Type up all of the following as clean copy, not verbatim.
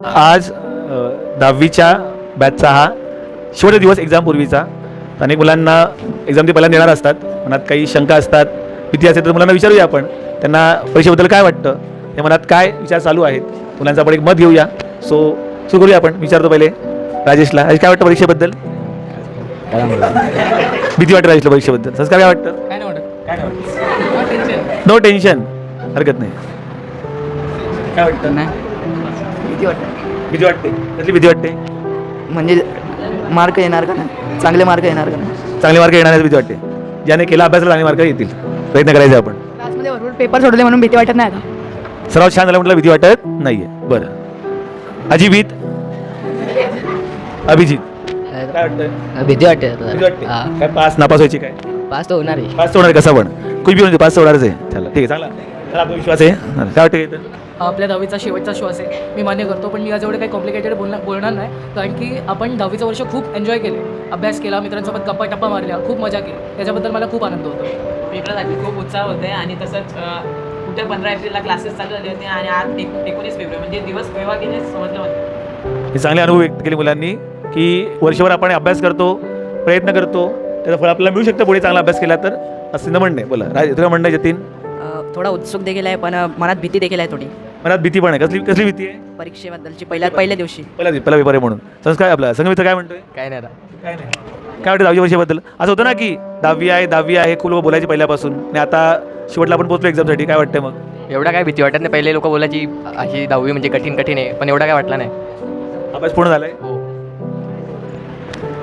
आज 10वीच्या बॅचचा हा शेवटचा दिवस एक्झामपूर्वीचा. अनेक मुलांना एक्झाम ते पहिल्यांदा देणार असतात, मनात काही शंका असतात, भीती असते, तर मुलांना विचारूया आपण त्यांना परीक्षेबद्दल काय वाटतं, त्या मनात काय विचार चालू आहेत, मुलांचं आपण एक मत घेऊया. सो सुरू करूया आपण. विचारतो पहिले राजेशला. राजेश, काय वाटतं परीक्षेबद्दल? भीती वाटते राजेशला परीक्षेबद्दल. संस्कार, काय वाटतं? काय नाही वाटत. नो टेन्शन, हरकत नाही. काय वाटतं? नाही भीती वाटते. भीती वाटते. कसली भीती वाटते? म्हणजे मार्क येणार का नाही, चांगले मार्क येणार का नाही. चांगले मार्क येण्याची भीती वाटते. ज्याने केला अभ्यासाला चांगले मार्क येतील, प्रयत्न करायचे आपण. क्लासमध्ये भरपूर पेपर सोडले म्हणून भीती वाटत नाही आता. सर्वात छान झालं म्हटलं, भीती वाटत नाहीये. बरं, अजित, अभिजित, काय वाटतं? भीती वाटते. भीती वाटते. काय पास नापास व्हायची? काय पास तर होणार आहे. पास तर होणार कसा पण, कुछ भी म्हणजे पास तर होणारच आहे. चला ठीक आहे, चांगला चला, आपला विश्वास आहे. काय वाटतं इथं? आपल्या 10वीचा शेवटचा श्वास आहे, मी मान्य करतो. पण मी आज एवढे काही कॉम्प्लिकेटेड बोलणार नाही, कारण की आपण 10वीचं वर्ष खूप एन्जॉय केले, अभ्यास केला, मित्रांसोबत गप्पा टप्पा मारल्या, खूप मजा केली. त्याच्याबद्दल मला खूप आनंद होतो. पेपरासाठी खूप उत्साह होते आणि तसंच कुठे 15 एप्रिलला क्लासेस चालू झाले होते आणि आज 19 फेब्रुवारी म्हणजे दिवस केव्हा गेले समजलं होतं. हे चांगले अनुभव व्यक्त केले मुलांनी, की वर्षभर आपण अभ्यास करतो, प्रयत्न करतो, त्याचं फळ आपल्याला मिळू शकतं पुढे चांगला अभ्यास केला तर, असं न म्हणणे. बोला तुला म्हणणं आहे जतीन? थोडा उत्सुक देखील आहे, पण मनात भीती देखील आहे थोडी. मनात भीती पण आहे. कसली कसली भीती आहे? परीक्षेबद्दलची पहिल्या दिवशी. पहिला पेपर आहे म्हणून. संस्कार, आपला संगमित्र काय म्हणतोय? काय नाही काय नाही. काय वाटतं 10वी वर्षाबद्दल? असं होतं ना की 10वी आहे खूप लोक बोलायची पहिल्यापासून, आणि आता शेवटला आपण पोहोचलो एक्झामसाठी. काय वाटतं मग? एवढा काय भीती वाटत नाही. पहिले लोक बोलायची अशी 10वी म्हणजे कठीण आहे, पण एवढा काय वाटला नाही. अभ्यास पूर्ण झालाय? हो.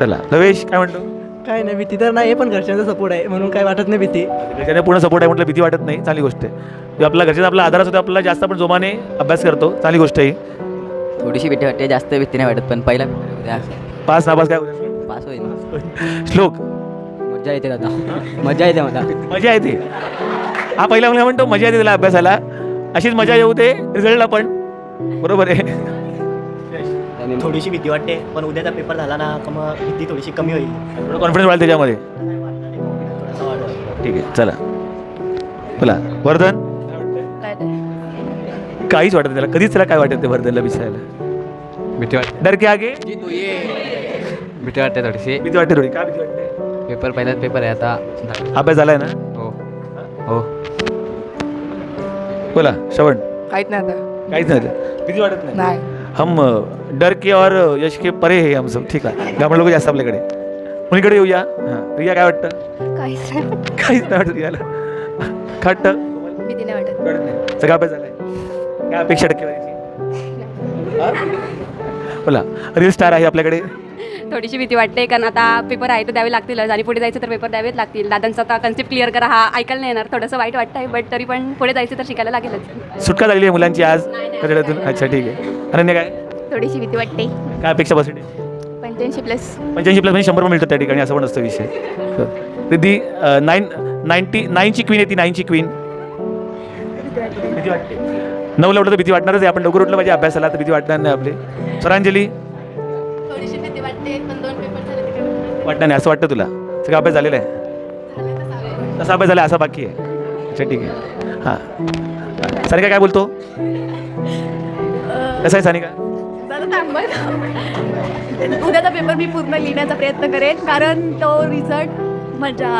चला लवेश, काय म्हणतो? काय नाही, भीती तर नाही, पण घरच्यांचा सपोर्ट आहे म्हणून काय वाटत नाही भीती. घरच्यांना पूर्ण सपोर्ट आहे म्हटलं, भीती वाटत नाही, चांगली गोष्ट आहे. जे आपला घरच्यांचा आपला आधार असतो, आपल्याला जास्त आपण जोमाने अभ्यास करतो, चांगली गोष्ट आहे. थोडीशी भीती वाटते, जास्त भीती नाही वाटत. पण पहिला पास नापास काय होईल? पास होईल. श्लोक, मजा येते दादा, मजा येते मला. मजा येते. हा पहिला मुलगा म्हणतो मजा येते त्याला अभ्यासाला. अशीच मजा येऊ दे रिझल्टला पण. बरोबर आहे. थोडीशी भीती वाटते, पण उद्याचा पेपर झाला ना का मग भीती थोडीशी कमी होईल. थोडं कॉन्फिडन्स वाढेल त्याच्यामध्ये. ठीक आहे, चला बोला. वर्धन, काय ते काहीच वाटत नाही त्याला, कधीच त्याला काय वाटत नाही वर्धनला विचारायला. भीती वाटते. डर के आगे भीती वाटते थोडीशी. भीती वाटते थोडी. काय भीती वाटते? पेपर पहिलाच पेपर आहे आता. अभ्यास झालाय ना? हो हो. बोला श्रवण. काहीच नाही आता. काहीच नाही भीती वाटत नाही. नाही. हम डर के और यश के परे है हम सब. ठीक आहे, गावड लोक जास्त आपल्याकडे. मुलीकडे येऊया. हां, रिया काय वाटतं? काहीच नाही. काहीच नाही वाटत रियाला. खट्ट भीती नाही वाटत. वाटत नाही. सगळा अभ्यास झालाय. काय अपेक्षा टक्केवारीची? बोला. रील स्टार आहे आपल्याकडे. थोडीशी भीती वाटते, कारण आता पेपर आहे तर द्यावे लागतीलच, आणि पुढे जायचं तर पेपर द्यावेच लागतील. दादांचा आता कन्सेप्ट क्लिअर करा हा ऐकायला नाही येणार, थोडंसं वाईट वाटतं आहे, बट तरी पण पुढे जायचं तर शिकायला लागेलच. सुटका झालेली आहे मुलांची आज करिअरातून. अच्छा ठीक आहे. अनन्या काय थोडीशी भीती वाटते. काय अपेक्षा पर्सेंटेज? 85+. 85 प्लस म्हणजे 100 पण मिळतात त्या ठिकाणी, असं पण असतं विषय. रिद्धी 9ची क्वीन येते. 9ची क्वीन. भीती वाटते. 9ला उठलं तर भीती वाटणारच आहे. आपण लवकर उठलं पाहिजे अभ्यासाला, तर भीती वाटणार नाही आपली. स्वरांजली, थोडीशी भीती वाटते, पण 2 पेपर झाले. वाटणार नाही असं वाटतं तुला? सगळा अभ्यास झालेला आहे? तसा अभ्यास झाला, असा बाकी आहे. अच्छा ठीक आहे. हां, सानिका काय बोलतो? कसं आहे सानिका? उद्याचा पेपर मी पूर्ण लिहिण्याचा प्रयत्न करेन, कारण तो रिझल्ट माझ्या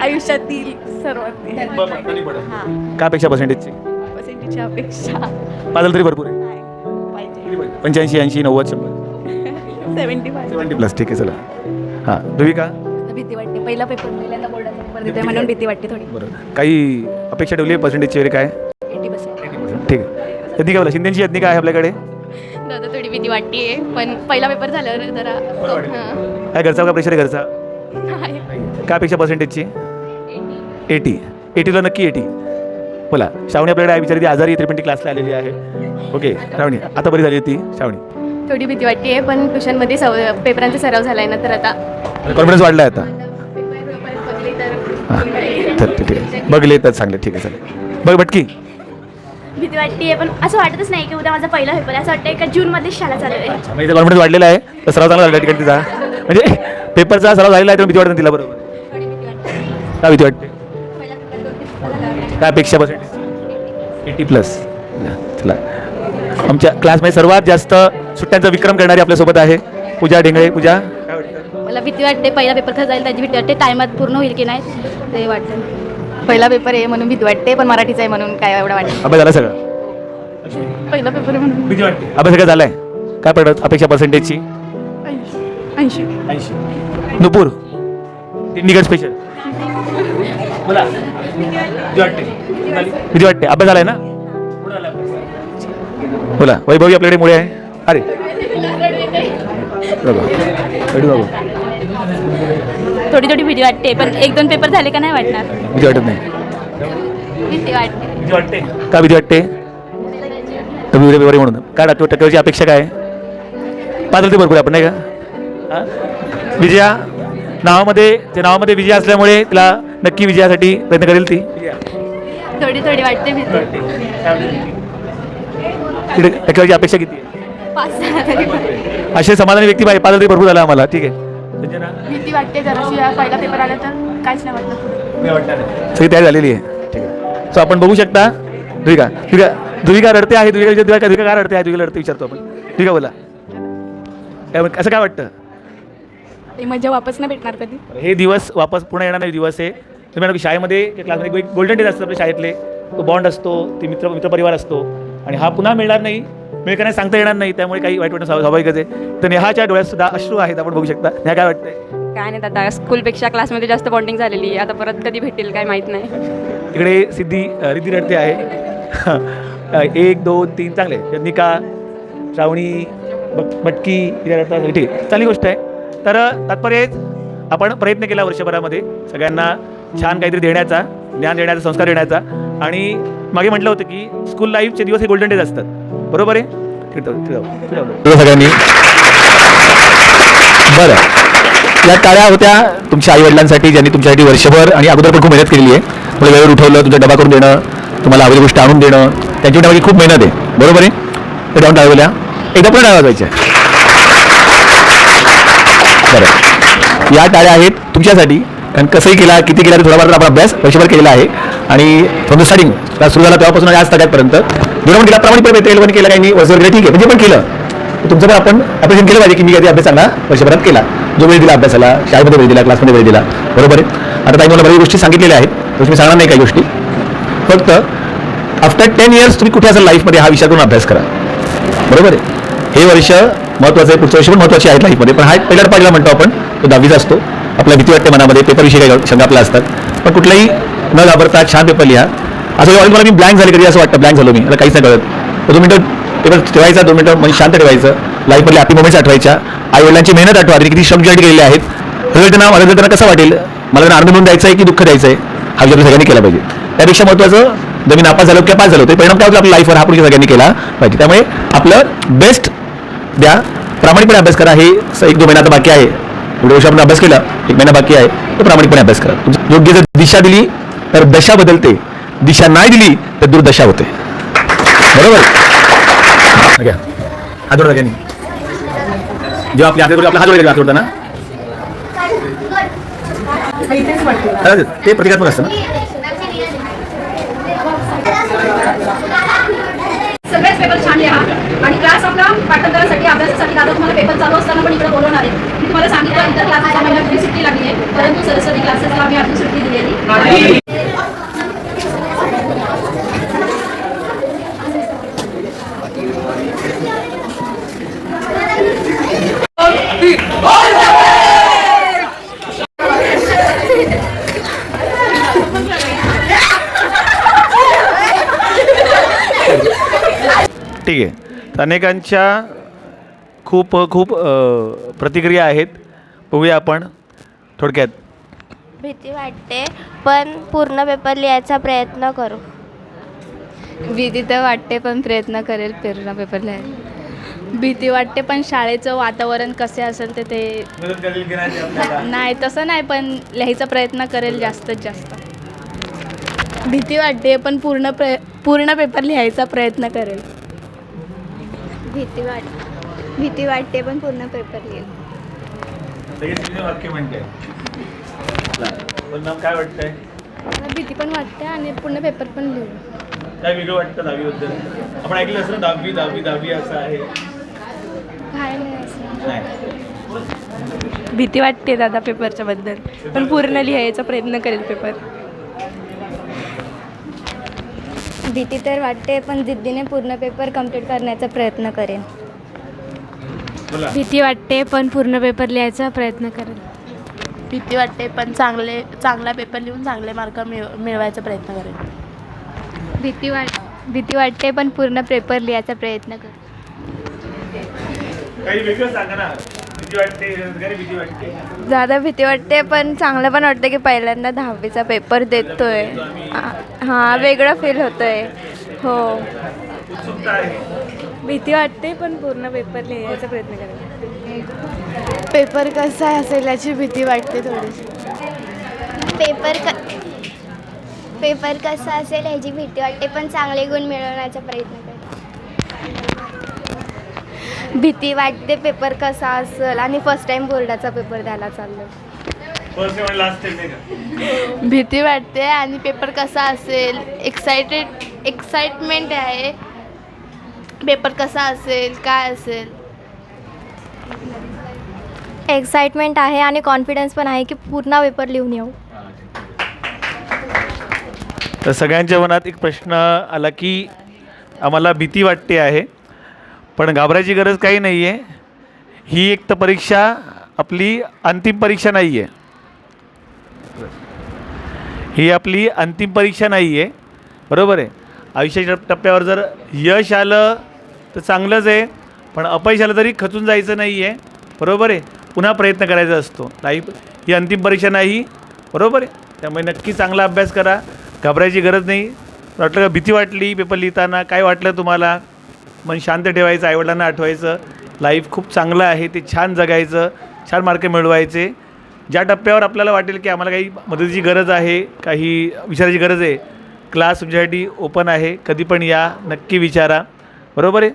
आयुष्यातील सर्वात काय अपेक्षा पर्सेंटेजची? पर्सेंटेजची अपेक्षा पाजल तरी भरपूर आहे. पाहिजे 85, 80, 90, 100, 75. 70 प्लस. ठीक आहे, चला. हां, ध्रुविका. भीती वाटते. पहिला पेपर पहिल्यांदा बोर्डाचा पेपर देते म्हणून भीती वाटते थोडी. बरं, काही अपेक्षा ठेवली आहे पर्सेंटेजची वगैरे? काय 80%. ठीक आहे. यज्ञी काय बोला? शिंदेची यज्ञी काय आहे आपल्याकडे? दादा थोडी भीती वाटते, पण पहिला पेपर झाल्यावर जरा काय घरचा का प्रेशर आहे घरचा? काय अपेक्षा पर्सेंटेजची? 80. 80ला नक्की 80. बोला. श्रावणी आपल्याकडे आहे, बिचारी ती आजारी 320 क्लासला आलेली आहे. ओके श्रावणी, आता बरी झाली होती श्रावणी. थोडी भीती वाटते, पण ट्युशनमध्ये पेपरांचा सराव झाला आहे ना, तर आता कॉन्फिडन्स वाढला आहे आता. बघले तर हां, तर ठीक आहे. बघले तर चांगले. ठीक आहे, चालेल. बघ भटकी. भीती वाटते, पण असं वाटतच नाही की उद्या माझा पहिला पेपर आहे. असं वाटतं का जूनमध्ये शाळा चालू आहे. म्हणजे कॉन्फिडन्स वाढलेला आहे, तर सराव चांगला झाला ठिकाणी तिचा. म्हणजे पेपरचा सराव झालेला आहे, तर भीती वाटत तिला. बरोबर. काय भीती वाटते? काय अपेक्षा पर्सेंटेज? 80 प्लस. चला आमच्या क्लासमध्ये सर्वात जास्त सुट्ट्यांचा विक्रम करणारी आपल्यासोबत आहे पूजा डेंगळे. पूजा, काय वाटतं? मला भीती वाटते पहिला पेपर कसा जाईल त्याची भीती वाटते, टायमात पूर्ण होईल की नाही ते वाटतं. पहिला पेपर आहे म्हणून भीती वाटते, पण मराठीचा आहे म्हणून काय एवढं वाटतं. अभ्यास झाला सगळं? पहिला पेपर आहे म्हणून भीती वाटते. अभ्यास सगळं झालाय? काय पडत अपेक्षा पर्सेंटेजची? 80. नुपूर निगड स्पेशल बोला. भीती वाटते? भीती वाटते. अभ्यास झालाय ना? बोला. वैभवी आपल्याकडे मुळे आहे. अरे बघा, रडू नको. थोडी थोडी भीती वाटते, पण 1-2 पेपर झाले का नाही वाटणार. भीती वाटत नाही? भीती वाटते. भीती वाटते. का भीती वाटते? तर पेपर म्हणून काय टक्केवारीची अपेक्षा काय? पात्रते भरपूर आपण नाही का? हां, विजया नावामध्ये विजया असल्यामुळे तिला नक्की विजयासाठी प्रयत्न करेल ती. थोडी थोडी वाटते भीती. टक्केवारीची अपेक्षा किती आहे? 5-6 असे समाधानी व्यक्ती पाहिजे. पात्रते भरपूर झाला आम्हाला. ठीक आहे. भीती वाटते जराशी, पहिला पेपर आला तर काहीच नाही वाटलं. सगळी तयारी झालेली आहे. ठीक आहे. सो आपण बघू शकता. ध्रुविका रडते आहे. ध्रुविका का रडते आहे? ध्रुविका रडते विचारतो आपण. ध्रुविका बोला, असं काय वाटतं? ती मजा वापस नाही भेटणार कधी. हे दिवस वापस पुन्हा येणार नाही दिवस आहे. तुम्ही म्हणा की शाळेमध्ये क्लासमध्ये एक गोल्डन डेज असतो आपल्या शाळेतले. तो बॉन्ड असतो, ते मित्रपरिवार असतो आणि हा पुन्हा मिळणार नाही. मिळेल का नाही सांगता येणार नाही. त्यामुळे काही वाईट वाटणं स्वाभाविकच आहे. तर नेहाच्या डोळ्यात सुद्धा अश्रू आहेत. आपण बघू शकता. नेहा काय वाटतंय? काय नाही आता स्कूलपेक्षा क्लासमध्ये जास्त बॉन्डिंग झालेली आहे. आता परत कधी भेटेल काय माहीत नाही. इकडे रिद्धी रडते आहे. 1, 2, 3 चांगले. यज्ञिका, श्रावणी, मटकी रडतात. ठीक आहे, चांगली गोष्ट आहे. तर तात्पर्य आपण प्रयत्न केला वर्षभरामध्ये सगळ्यांना छान काहीतरी देण्याचा, ज्ञान देण्याचा, संस्कार देण्याचा. आणि मागे म्हटलं होतं की स्कूल लाईफचे दिवस हे गोल्डन डेज असतात. बरोबर आहे? सगळ्यांनी बरं, या टाळ्या होत्या तुमच्या आईवडिलांसाठी, ज्यांनी तुमच्यासाठी वर्षभर आणि अगोदर पण खूप मेहनत केलेली आहे. तुम्हाला वेळेवर उठवलं, तुमचा डबा करून देणं, तुम्हाला हवी गोष्ट आणून देणं, त्यांची मागे खूप मेहनत आहे. बरोबर आहे? ते डाऊन टाळवल्या एकदा पण टाळा वाजायच्या. बरं, या टाळ्या आहेत तुमच्यासाठी. कारण कसंही केला, किती केला, तर थोडाफार आपण अभ्यास वर्षभर केलेला आहे. आणि फ्रॉम द स्टार्टिंग क्लास सुरू झाला तेव्हापासून आज तारखेपर्यंत जेवढं पण केला प्रामाणिकपणे पेल पण केलं, काही नाही वर्षभर केलं, ठीक आहे. म्हणजे पण केलं तर तुमचं पण आपण ॲप्रिशिएट केलं पाहिजे की मी कधी अभ्यास चांगला वर्षभरात केला. जो वेळ दिला अभ्यासाला, शाळेमध्ये वेळ दिला, क्लासमध्ये वेळ दिला. बरोबर आहे? आता काही मला बऱ्याच गोष्टी सांगितलेल्या आहेत, तर मी सांगणार नाही काही गोष्टी. फक्त आफ्टर 10 इयर्स तुम्ही कुठे असाल लाईफमध्ये हा विचार करून अभ्यास करा. बरोबर आहे? हे वर्ष महत्त्वाचं आहे, पुढचं वर्ष पण महत्त्वाचे आहेत लाईफमध्ये. पण हा पहिला टप्पा म्हणतो आपण, तो 10वीचा असतो. आपला भीती वाटते मनामध्ये, पेपरविषयी काही शंका आपल्या असतात. पण कुठलाही न घाबरता छान पेपर लिहा. असं वाटतं मला मी ब्लँक झाले, कधी असं वाटतं ब्लँक झालो मी, आता काहीच नाही कळत. 2 मिनिटं पेपर ठेवायचा, 2 मिनिटं म्हणजे शांत ठेवायचं. लाईफमधले हॅपी मोमेंट्स आठवायच्या, आईवडिलांची मेहनत आठवा, किती श्रम केलेले आहेत. रिझल्ट त्यांना कसं वाटेल, मला त्यांना आनंद मिळून द्यायचा आहे की दुःख द्यायचं आहे, हा विचार सगळ्यांनी केला पाहिजे. त्यापेक्षा महत्त्वाचं जर मी नापास झालो किंवा पास झालो, ते परिणाम काय होतो आपल्या लाईफवर, हा पुढे सगळ्यांनी केला पाहिजे. त्यामुळे आपलं बेस्ट द्या, प्रामाणिकपणे अभ्यास करा. हे 1-2 महिना आता बाकी आहे. एवढ्या वर्ष आपण अभ्यास केला, 1 महिना बाकी आहे, तर प्रामाणिकपणे अभ्यास करा. योग्य जर दिशा दिली तर दशा बदलते, दिशा नाही दिली तर दुर्दशा होते. बरोबर? हात जोडा सगळ्यांनी. जेव्हा आपल्या हात जोडायला जोडता ना, ते प्रतिकात्मक असतं ना. सगळेच पेपर छान लिहा. आणि क्लास आपला पाठांतरासाठी, अभ्यासासाठी आता तुम्हाला पेपर चालू असताना पण इकडे बोलवणार आहे. मी तुम्हाला सांगितलं इतर क्लासेसला महिन्यात सुट्टी लागली आहे, परंतु सरस्वती क्लासेसला आम्ही अजून सुट्टी दिलेली. ठीक आहे. अनेकांच्या खूप प्रतिक्रिया आहेत, बघूया आपण थोडक्यात. भीती वाटते, पण पूर्ण पेपर लिहायचा प्रयत्न करू. भीती तर वाटते, पण प्रयत्न करेल पूर्ण पेपर लिहायला. भीती वाटते, पण शाळेचं वातावरण कसे असेल ते नाही, तसं नाही, पण लिहायचा प्रयत्न करेल जास्तीत जास्त. भीती वाटते, पण पूर्ण पेपर लिहायचा प्रयत्न करेल. भीती वाटते, पण पूर्ण पेपर लिहिल. काय वाटतंय? भीती पण वाटते आणि पूर्ण पेपर पण लिहू. काय वेगळं वाटतं दहावीबद्दल? आपण ऐकलं असं ना, दहावी दहावी दहावी असं आहे. नाही. भीती वाटते दादा पेपरच्या बद्दल, पण पूर्ण लिहायचा प्रयत्न करेल पेपर. भीती तर वाटते पण जिद्दीने पूर्ण पेपर कम्प्लीट करण्याचा प्रयत्न करेन. बोला. भीती वाटते पण पूर्ण पेपर लिहायचा प्रयत्न करेल. भीती वाटते पण चांगला पेपर लिहून चांगले मार्क मिळवायचा प्रयत्न करेल. भीती वाटते पण पूर्ण पेपर लिहायचा प्रयत्न करेल. काही वेगळं सांगा ना. भीती वाटते, भीती वाटते. ज्यादा भीती वाटते पण चांगलं पण वाटतं की पहिल्यांदा 10वीचा पेपर देतोय. हां, वेगळं फील होतंय. हो. उत्सुकता आहे. भीती वाटते पण पूर्ण पेपर लिहायचा प्रयत्न करेल. पेपर कसा असेल याची भीती वाटते थोडीशी. पेपर कसा असेल ह्याची भीती वाटते पण चांगले गुण मिळवण्याचा प्रयत्न करते. भीती वाटते पेपर कसा असेल आणि फर्स्ट टाइम बोर्डाचा पेपर द्यायला चाललो. फर्स्ट आणि लास्ट टाइम नाही का? भीती वाटते आणि पेपर कसा असेल, एक्साइटमेंट आहे. पेपर कसा असेल, काय असेल. एक्साइटमेंट आहे आणि कॉन्फिडन्स पण आहे की पूर्ण पेपर लिहून येऊ. तर सगळ्यांच्या मनात एक प्रश्न आला की आम्हाला भीती वाटते आहे, पण घाबरायची गरज काही नाही आहे. ही एक तर परीक्षा आपली अंतिम परीक्षा नाही आहे. ही आपली अंतिम परीक्षा नाही आहे, बरोबर आहे. आयुष्याच्या टप्प्यावर जर यश आलं तर चांगलंच आहे, पण अपयश आलं तरी खचून जायचं नाही आहे, बरोबर आहे. पुन्हा प्रयत्न करायचा असतो. लाईफ ही अंतिम परीक्षा नाही, बरोबर आहे. त्यामुळे नक्की चांगला अभ्यास करा, घाबरायची गरज नाही. वाटलं का भीती वाटली पेपर लिहिताना, काय वाटलं तुम्हाला? मन शांत ठेवायचं, आईवडिलांना आठवायचं, लाईफ खूप चांगलं आहे, ते छान जगायचं, छान मार्क मिळवायचे. ज्या टप्प्यावर आपल्याला वाटेल की आम्हाला काही मदतीची गरज आहे, काही विचारायची गरज आहे, क्लास तुमच्यासाठी ओपन आहे, कधी पण या, नक्की विचारा, बरोबर आहे.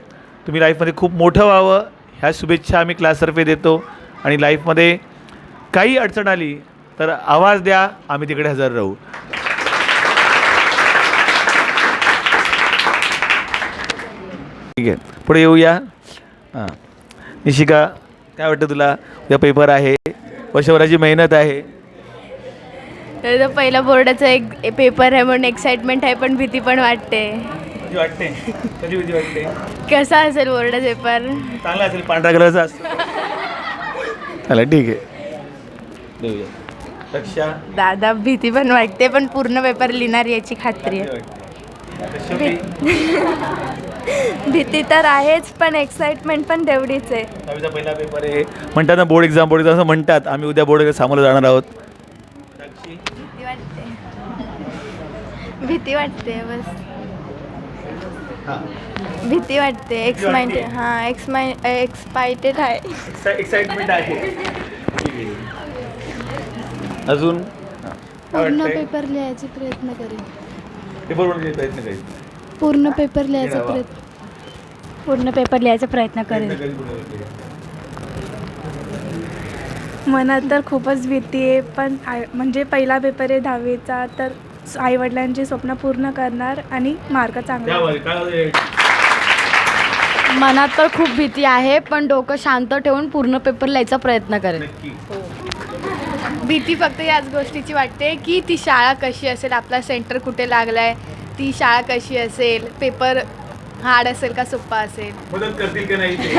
तुम्ही लाईफमध्ये खूप मोठं व्हावं ह्या शुभेच्छा आम्ही क्लासतर्फे देतो. आणि लाईफमध्ये काही अडचण आली तर आवाज द्या, आम्ही तिकडे हजर राहू. ठीक आहे, पुढे येऊया. हां, निशिका, काय वाटतं तुला? उद्या पेपर आहे, वर्षभराची मेहनत आहे. तर पहिला बोर्डाचा एक पेपर आहे म्हणून एक्साइटमेंट आहे, पण भीती पण वाटते. भीती वाटते? कधी भीती वाटते? कसा असेल बोर्डाचा पेपर? चांगला असेल, पांढरा कलरचा असतो. चला ठीक आहे, देऊया. रक्षा, दादा भीती पण वाटते पण पूर्ण पेपर लिहिणार याची खात्री आहे. भीती तर आहेच पण एक्साइटमेंट पण तेवढीच आहे. दहावीचा पहिला पेपर आहे म्हणतात ना, बोर्ड एक्झाम असं म्हणतात. आम्ही उद्या बोर्ड सामोरं जाणार आहोत. भीती वाटते बस. हां, भीती वाटते. एक्सपायटेड आहे. एक्साइटमेंट आहे. अजून पूर्ण पेपर लिहायचा प्रयत्न करेन. पेपर बनवण्याचा प्रयत्न करेल. पूर्ण पेपर लिहायचा प्रयत्न करेन. मनात तर खूपच भीती आहे, पण म्हणजे पहिला पेपर आहे 10वीचा, तर आईवडिलांची स्वप्न पूर्ण करणार आणि मार्क चांगला. मनात तर खूप भीती आहे, पण डोकं शांत ठेवून पूर्ण पेपर लिहायचा प्रयत्न करेन. भीती फक्त याच गोष्टीची वाटते की ती शाळा कशी असेल, आपला सेंटर कुठे लागला आहे, ती शाळा कशी असेल, पेपर हार्ड असेल का सोपा असेल. मदत करतील की नाही ते.